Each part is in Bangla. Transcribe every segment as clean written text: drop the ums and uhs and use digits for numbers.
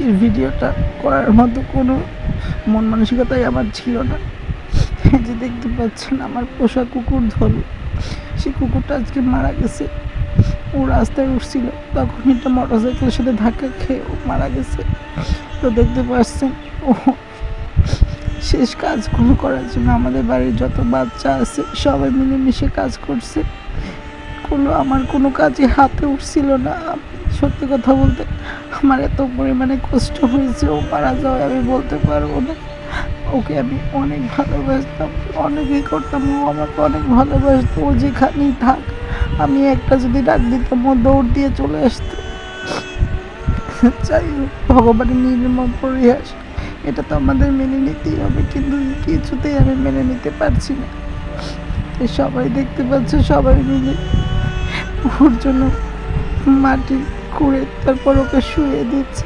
আজকের ভিডিওটা করার মতো কোনো মন মানসিকতাই আমার ছিল না। এই যে দেখতে পাচ্ছেন আমার পোষা কুকুর ধলু, সেই কুকুরটা আজকে মারা গেছে। ও রাস্তায় উঠছিল, তখন একটা মোটরসাইকেলের সাথে ধাক্কা খেয়ে ও মারা গেছে। তো দেখতে পাচ্ছেন ও শেষ কাজগুলো করার জন্য আমাদের বাড়ির যত বাচ্চা আছে সবাই মিলেমিশে কাজ করছে। আমার কোনো কাজে হাতে উঠছিল না। সত্যি কথা বলতে আমার এত পরিমাণে কষ্ট হয়েছে ও মারা যাওয়ায় আমি বলতে পারবো না। ওকে আমি অনেক ভালোবাসতাম, অনেকই করতাম, ও আমাকে অনেক ভালোবাসতো। ও যেখানেই থাক আমি একটা যদি ডাক দিতাম ও দৌড় দিয়ে চলে আসতো। যাই হোক, ভগবানের নির্মম পরিহাস, এটা তো আমাদের মেনে নিতেই হবে, কিন্তু কিছুতেই আমি মেনে নিতে পারছি না। সবাই দেখতে পাচ্ছে, সবাই মিলে ওর জন্য মাটি খুঁড়ে তারপর ওকে শুয়ে দিচ্ছে।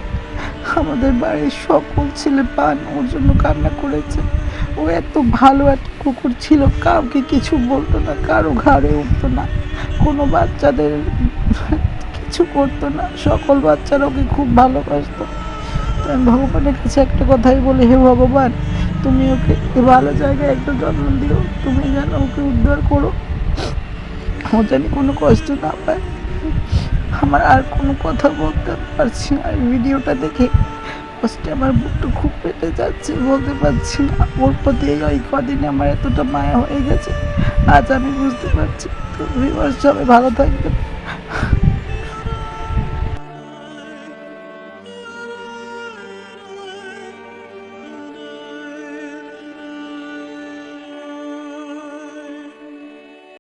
আমাদের বাড়ির সকল ছেলে পান ওর জন্য কান্না করেছে। ও এত ভালো একটা কুকুর ছিল, কাউকে কিছু বলতো না, কারো ঘাড়ে উঠতো না, কোনো বাচ্চাদের কিছু করতো না, সকল বাচ্চারা ওকে খুব ভালোবাসতো। তো আমি ভগবানের কাছে একটা কথাই বলি, হে ভগবান, তুমি ওকে ভালো জায়গায় একটা জন্ম দিও, তুমি যেন ওকে উদ্ধার করো, ও যেন কোনো কষ্ট না পায়। আমার আর কোনো কথা বলতে পারছি না। ভিডিওটা দেখে ফার্স্টে আমার বুকটা খুব পেটে যাচ্ছে, বলতে পারছি না। ওর প্রতি এই কদিনে আমার এতটা মায়া হয়ে গেছে, আজ আমি বুঝতে পারছি। তো সবাই ভালো থাকবেন।